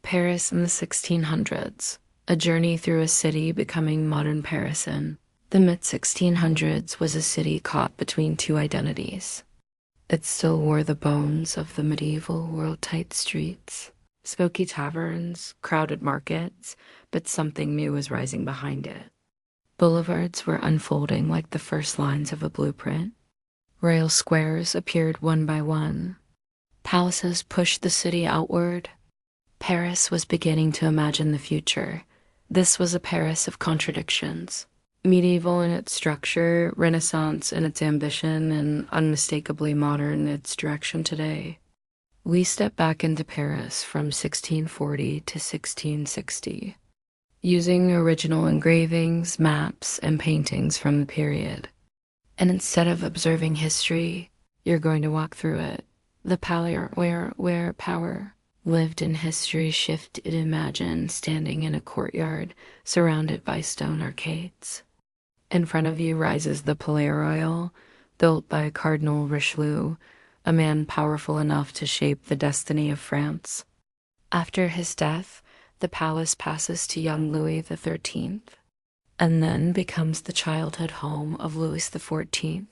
Paris in the 1600s, a journey through a city becoming modern Paris in. The mid-1600s was a city caught between two identities. It still wore the bones of the medieval world-tight streets, smoky taverns, crowded markets, but something new was rising behind it. Boulevards were unfolding like the first lines of a blueprint. Royal squares appeared one by one. Palaces pushed the city outward. Paris was beginning to imagine the future. This was a Paris of contradictions. Medieval in its structure, Renaissance in its ambition, and unmistakably modern in its direction today. We step back into Paris from 1640 to 1660, using original engravings, maps, and paintings from the period. And instead of observing history, you're going to walk through it. The palais where power lived in history shifted, imagine standing in a courtyard surrounded by stone arcades. In front of you rises the Palais Royal, built by Cardinal Richelieu, a man powerful enough to shape the destiny of France. After his death, the palace passes to young Louis XIII, and then becomes the childhood home of Louis XIV.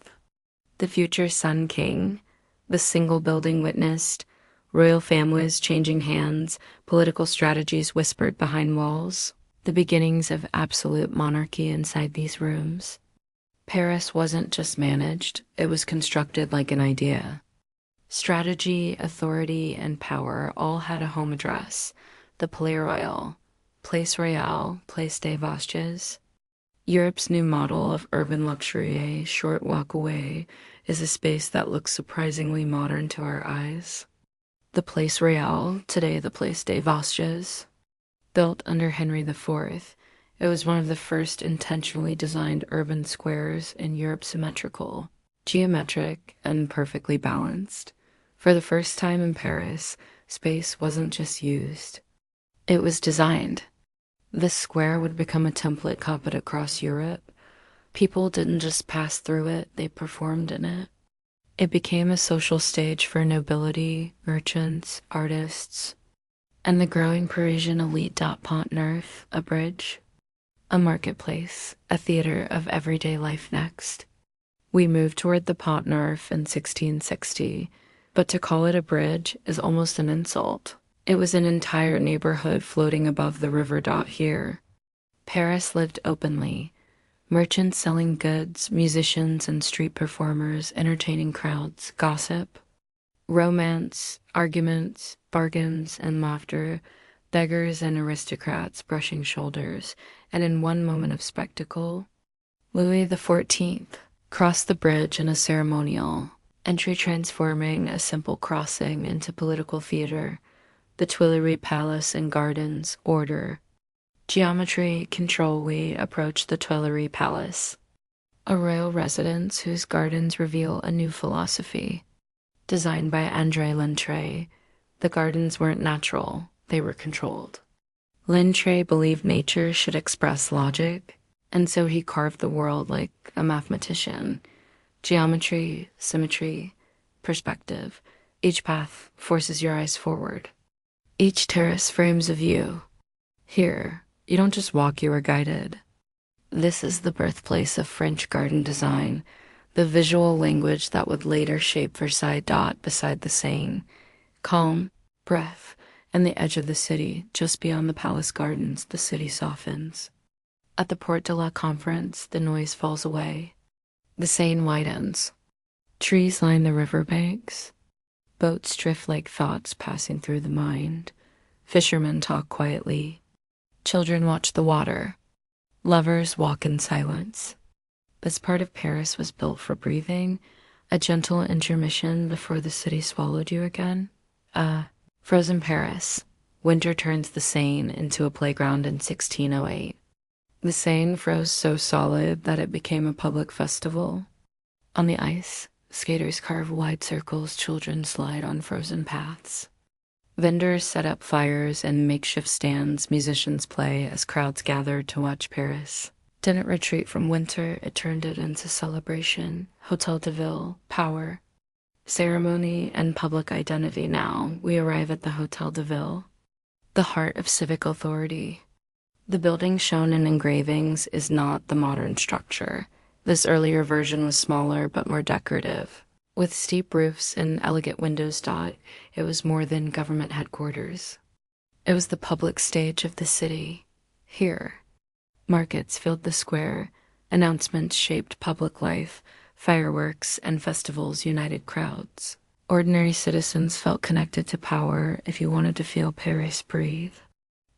The future Sun King, the single building witnessed, royal families changing hands, political strategies whispered behind walls, the beginnings of absolute monarchy inside these rooms. Paris wasn't just managed, it was constructed like an idea. Strategy, authority, and power all had a home address, the Palais Royal, Place Royale, Place des Vosges. Europe's new model of urban luxury, a short walk away, is a space that looks surprisingly modern to our eyes. The Place Royale, today the Place des Vosges, built under Henry IV, it was one of the first intentionally designed urban squares in Europe, symmetrical, geometric, and perfectly balanced. For the first time in Paris, space wasn't just used, it was designed. This square would become a template copied across Europe. People didn't just pass through it, they performed in it. It became a social stage for nobility, merchants, artists, and the growing Parisian elite. Pont Neuf, a bridge, a marketplace, a theater of everyday life next. We moved toward the Pont Neuf in 1660, but to call it a bridge is almost an insult. It was an entire neighborhood floating above the river. Here, Paris lived openly. Merchants selling goods, musicians and street performers entertaining crowds, gossip, romance, arguments, bargains, and laughter, beggars and aristocrats brushing shoulders, and in one moment of spectacle, Louis XIV crossed the bridge in a ceremonial entry transforming a simple crossing into political theater, the Tuileries Palace and gardens, order, geometry, control. We approach the Tuileries Palace, a royal residence whose gardens reveal a new philosophy. Designed by André Lentre, the gardens weren't natural, they were controlled. Lentre believed nature should express logic, and so he carved the world like a mathematician. Geometry, symmetry, perspective. Each path forces your eyes forward. Each terrace frames a view. Here, you don't just walk, you are guided. This is the birthplace of French garden design, the visual language that would later shape Versailles. Beside the Seine, calm, breath, and the edge of the city, just beyond the palace gardens, the city softens. At the Porte de la Conference, the noise falls away. The Seine widens. Trees line the riverbanks. Boats drift like thoughts passing through the mind. Fishermen talk quietly. Children watch the water. Lovers walk in silence. This part of Paris was built for breathing, a gentle intermission before the city swallowed you again. Frozen Paris. Winter turns the Seine into a playground in 1608. The Seine froze so solid that it became a public festival. On the ice, skaters carve wide circles, children slide on frozen paths. Vendors set up fires and makeshift stands, musicians play as crowds gather to watch Paris. Didn't retreat from winter, it turned it into celebration. Hotel de Ville, power, ceremony, and public identity. Now we arrive at the Hotel de Ville. the heart of civic authority. The building shown in engravings is not the modern structure. This earlier version was smaller but more decorative. With steep roofs and elegant windows. It was more than government headquarters. It was the public stage of the city. Here, markets filled the square, announcements shaped public life, fireworks and festivals united crowds. Ordinary citizens felt connected to power if you wanted to feel Paris breathe.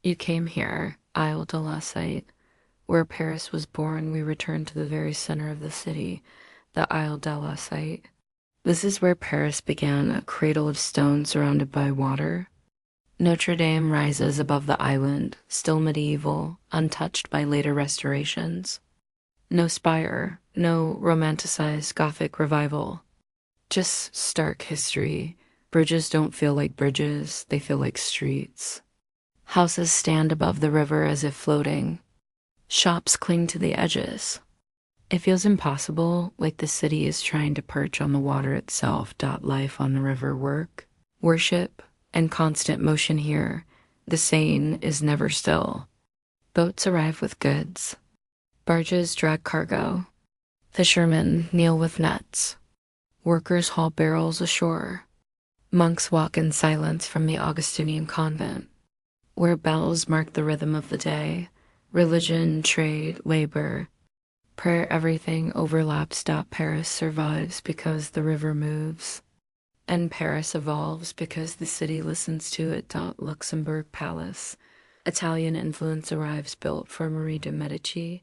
You came here, Isle de la Cité. Where Paris was born, we returned to the very center of the city, the Isle de la Cité. This is where Paris began, a cradle of stone surrounded by water. Notre Dame rises above the island, still medieval, untouched by later restorations. No spire, no romanticized Gothic revival. Just stark history. Bridges don't feel like bridges, they feel like streets. Houses stand above the river as if floating. Shops cling to the edges. It feels impossible, like the city is trying to perch on the water itself. Life on the river worship, and constant motion here. The Seine is never still. Boats arrive with goods. Barges drag cargo. Fishermen kneel with nets. Workers haul barrels ashore. Monks walk in silence from the Augustinian convent, where bells mark the rhythm of the day. Religion, trade, labor, prayer, everything overlaps. Paris survives because the river moves, and Paris evolves because the city listens to it. Luxembourg Palace. Italian influence arrives, built for Marie de Medici.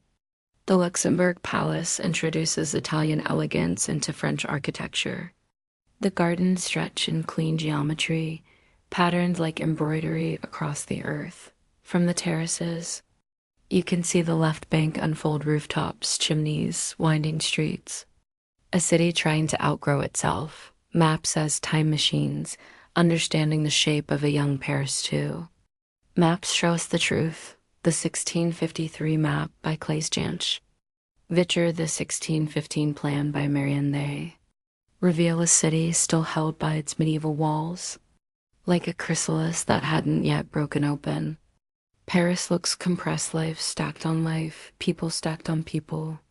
The Luxembourg Palace introduces Italian elegance into French architecture. The gardens stretch in clean geometry, patterned like embroidery across the earth. From the terraces, you can see the left bank unfold, rooftops, chimneys, winding streets. A city trying to outgrow itself. Maps as time machines, understanding the shape of a young Paris too. Maps show us the truth. The 1653 map by Claes Jansch. Vicher, the 1615 plan by Marianne They. Reveal a city still held by its medieval walls, like a chrysalis that hadn't yet broken open. Paris looks compressed, life stacked on life, people stacked on people.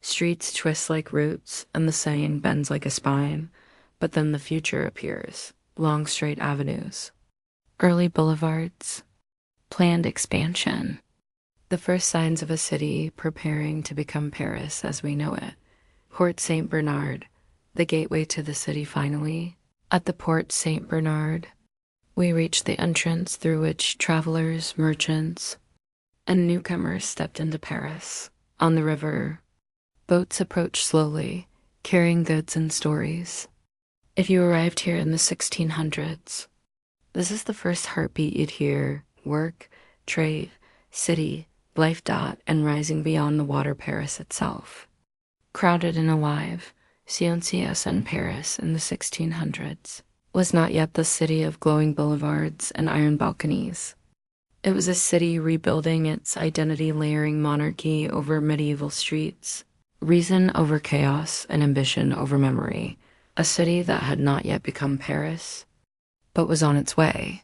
Streets twist like roots, and the Seine bends like a spine. But then the future appears. Long straight avenues. Early boulevards. Planned expansion. The first signs of a city preparing to become Paris as we know it. Port Saint Bernard, the gateway to the city finally. At the Port Saint Bernard, we reach the entrance through which travelers, merchants, and newcomers stepped into Paris. On the river, boats approach slowly, carrying goods and stories. If you arrived here in the 1600s, this is the first heartbeat you'd hear. Work, trade, city, life. And rising beyond the water, Paris itself. Crowded and alive, Sioncs and Paris in the 1600s was not yet the city of glowing boulevards and iron balconies. It was a city rebuilding its identity, layering monarchy over medieval streets, reason over chaos, and ambition over memory. A city that had not yet become Paris, but was on its way.